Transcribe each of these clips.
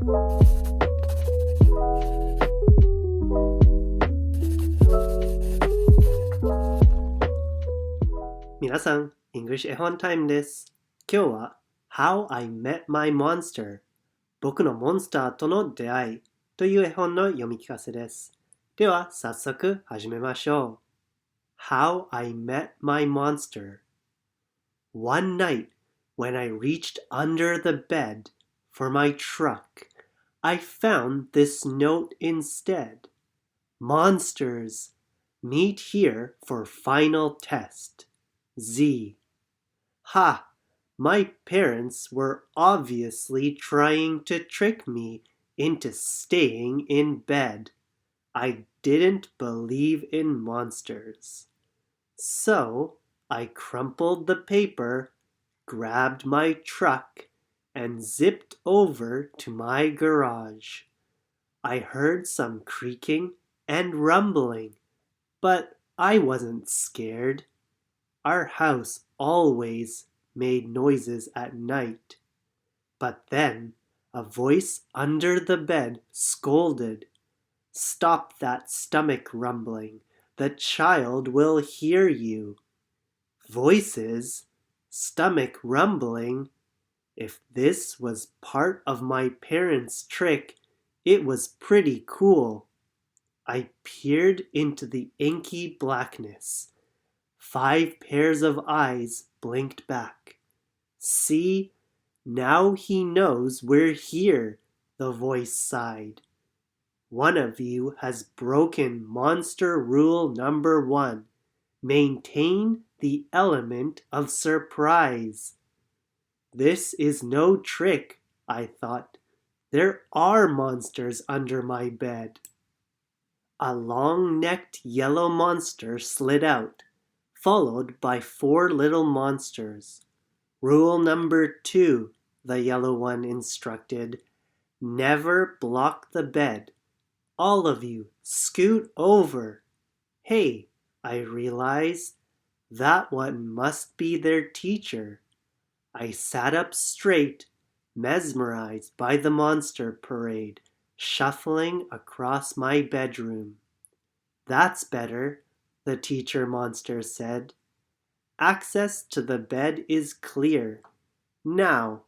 皆さん、English 絵本タイムです。今日は How I Met My Monster 僕のモンスターとの出会いという絵本の読み聞かせです。では、早速始めましょう。How I Met My Monster One night, when I reached under the bed for my truck, I found this note instead. Monsters, meet here for final test. Z. Ha! My parents were obviously trying to trick me into staying in bed. I didn't believe in monsters. So I crumpled the paper, grabbed my truck, and zipped over to my garage. I heard some creaking and rumbling, but I wasn't scared. Our house always made noises at night. But then a voice under the bed scolded, "Stop that stomach rumbling. The child will hear you." Voices, stomach rumbling. If this was part of my parents' trick, it was pretty cool. I peered into the inky blackness. 5 pairs of eyes blinked back. "See, now he knows we're here," the voice sighed. "One of you has broken monster rule number 1. Maintain the element of surprise." This is no trick, I thought. There are monsters under my bed. A long-necked yellow monster slid out, followed by 4 little monsters. "Rule number 2, the yellow one instructed. Never block the bed. All of you, scoot over." Hey, I realized, that one must be their teacher. I sat up straight, mesmerized by the monster parade, shuffling across my bedroom. "That's better," the teacher monster said. "Access to the bed is clear. Now,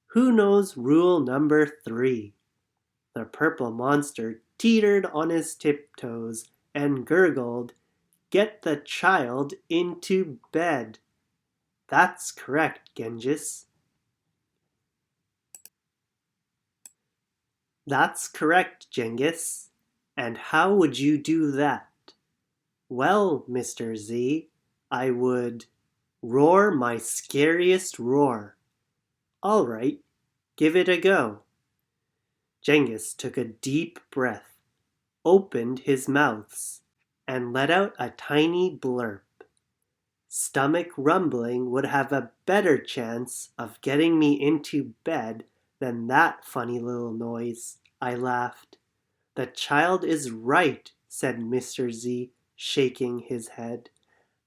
who knows rule number 3? The purple monster teetered on his tiptoes and gurgled, "Get the child into bed." That's correct, Genghis. That's correct, Genghis. And how would you do that? Well, Mr. Z, I would roar my scariest roar. All right, give it a go. Genghis took a deep breath, opened his mouths, and let out a tiny blurp. Stomach rumbling would have a better chance of getting me into bed than that funny little noise, I laughed. "The child is right," said Mr. Z, shaking his head.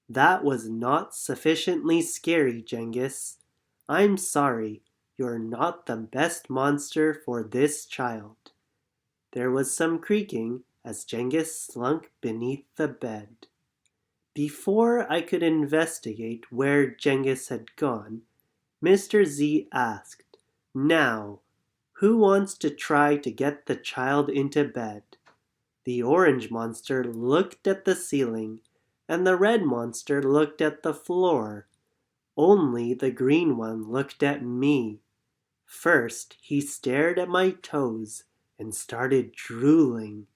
"That was not sufficiently scary, Genghis. I'm sorry, you're not the best monster for this child." There was some creaking as Genghis slunk beneath the bed. Before I could investigate where Genghis had gone, Mr. Z asked, "Now, who wants to try to get the child into bed?" The orange monster looked at the ceiling, and the red monster looked at the floor. Only the green one looked at me. First, he stared at my toes and started drooling.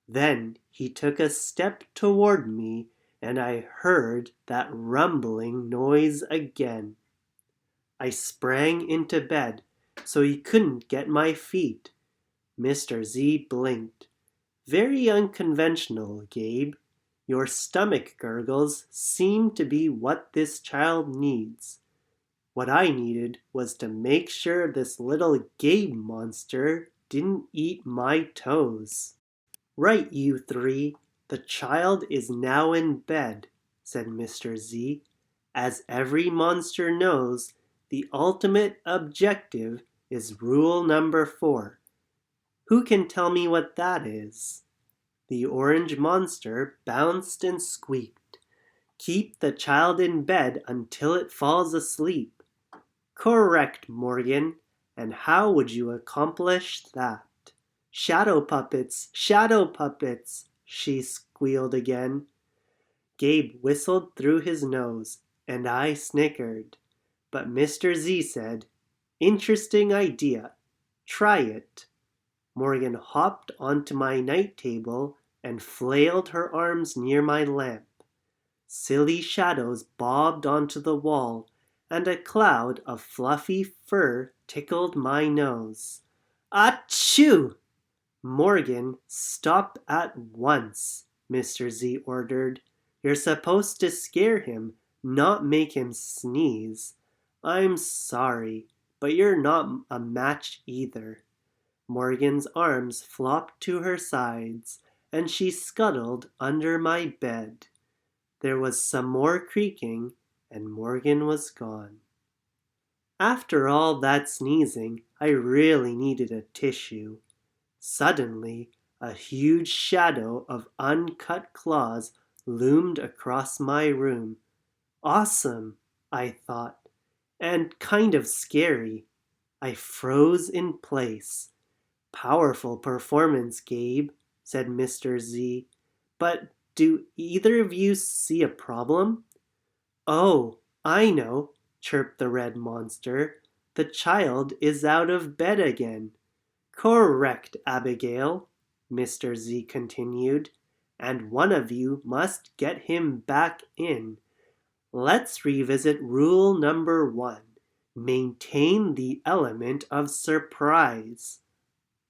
Then he took a step toward me, and I heard that rumbling noise again. I sprang into bed so he couldn't get my feet. Mr. Z blinked. "Very unconventional, Gabe. Your stomach gurgles seem to be what this child needs. What I needed was to make sure this little Gabe monster didn't eat my toes." "Right, you 3. The child is now in bed," said Mr. Z. "As every monster knows, the ultimate objective is rule number 4. Who can tell me what that is? The orange monster bounced and squeaked. Keep the child in bed until it falls asleep. Correct, Morgan. And how would you accomplish that? Shadow puppets, she squealed again. Gabe whistled through his nose, and I snickered. But Mr. Z said, Interesting idea. Try it. Morgan hopped onto my night table and flailed her arms near my lamp. Silly shadows bobbed onto the wall, and a cloud of fluffy fur tickled my nose. Achoo! Morgan, stop at once, Mr. Z ordered. You're supposed to scare him, not make him sneeze. I'm sorry, but you're not a match either. Morgan's arms flopped to her sides, and she scuttled under my bed. There was some more creaking, and Morgan was gone. After all that sneezing, I really needed a tissue. Suddenly, a huge shadow of uncut claws loomed across my room. Awesome, I thought, and kind of scary. I froze in place. Powerful performance, Gabe, said Mr. Z. But do either of you see a problem? Oh, I know, chirped the red monster. The child is out of bed again. Correct, Abigail, Mr. Z continued, and one of you must get him back in. Let's revisit rule number 1. Maintain the element of surprise.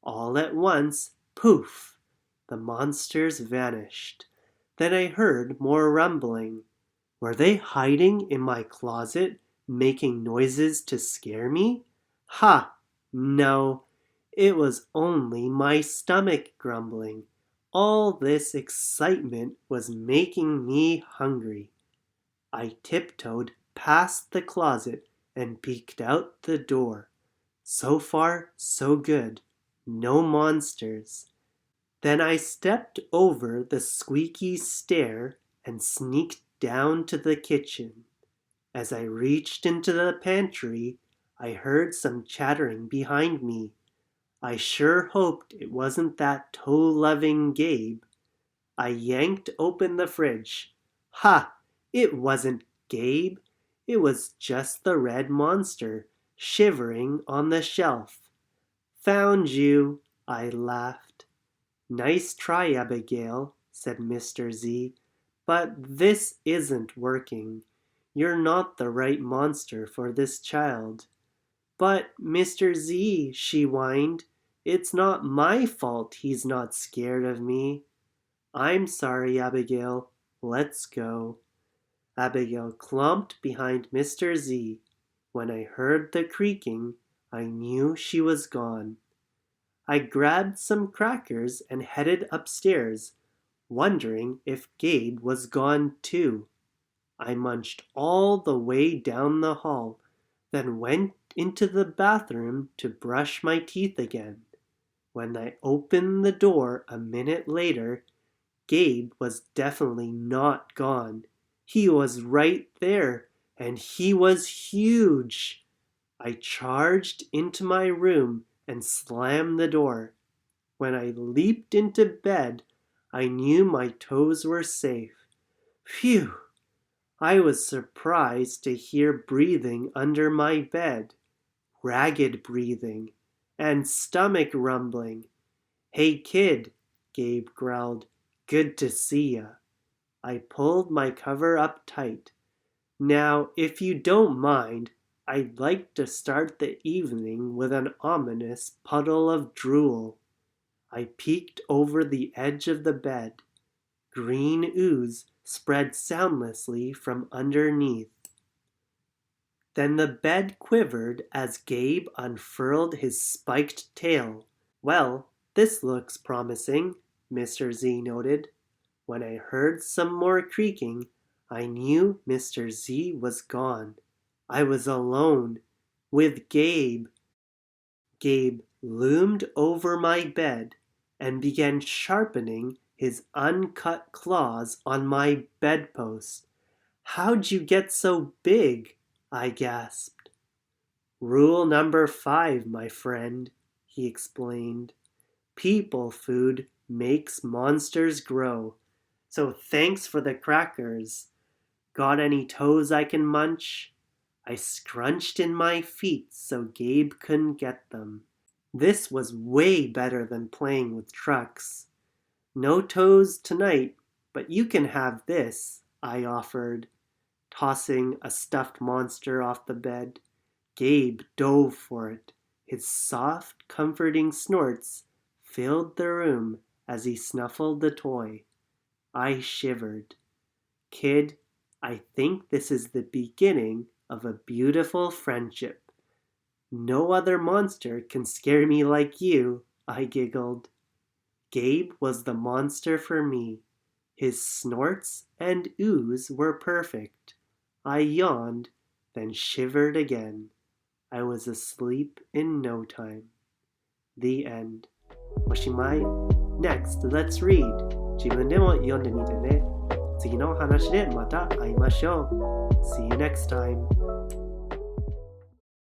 All at once, poof, the monsters vanished. Then I heard more rumbling. Were they hiding in my closet, making noises to scare me? Ha! No, it was only my stomach grumbling. All this excitement was making me hungry. I tiptoed past the closet and peeked out the door. So far, so good. No monsters. Then I stepped over the squeaky stair and sneaked down to the kitchen. As I reached into the pantry, I heard some chattering behind me. I sure hoped it wasn't that toe-loving Gabe. I yanked open the fridge. Ha! It wasn't Gabe. It was just the red monster, shivering on the shelf. Found you, I laughed. Nice try, Abigail, said Mr. Z, but this isn't working. You're not the right monster for this child. But, Mr. Z, she whined, it's not my fault he's not scared of me. I'm sorry, Abigail. Let's go. Abigail clumped behind Mr. Z. When I heard the creaking, I knew she was gone. I grabbed some crackers and headed upstairs, wondering if Gabe was gone too. I munched all the way down the hall, then went into the bathroom to brush my teeth again. When I opened the door a minute later, Gabe was definitely not gone. He was right there, and he was huge. I charged into my room and slammed the door. When I leaped into bed, I knew my toes were safe. Phew! I was surprised to hear breathing under my bed. Ragged breathing. And stomach rumbling. Hey kid, Gabe growled. Good to see ya. I pulled my cover up tight. Now, if you don't mind, I'd like to start the evening with an ominous puddle of drool. I peeked over the edge of the bed. Green ooze spread soundlessly from underneath. Then the bed quivered as Gabe unfurled his spiked tail. Well, this looks promising, Mr. Z noted. When I heard some more creaking, I knew Mr. Z was gone. I was alone with Gabe. Gabe loomed over my bed and began sharpening his uncut claws on my bedpost. "How'd you get so big?" I gasped. "Rule number 5, my friend," he explained. "People food makes monsters grow. So thanks for the crackers. Got any toes I can munch?" I scrunched in my feet so Gabe couldn't get them. This was way better than playing with trucks. "No toes tonight, but you can have this," I offered, tossing a stuffed monster off the bed. Gabe dove for it. His soft, comforting snorts filled the room as he snuffled the toy. I shivered. "Kid, I think this is the beginning of a beautiful friendship. No other monster can scare me like you," I giggled. Gabe was the monster for me. His snorts and ooze were perfect. I yawned, then shivered again. I was asleep in no time. The end. おしまい。Next, let's read. 自分でも読んでみてね。次の話でまた会いましょう。See you next time.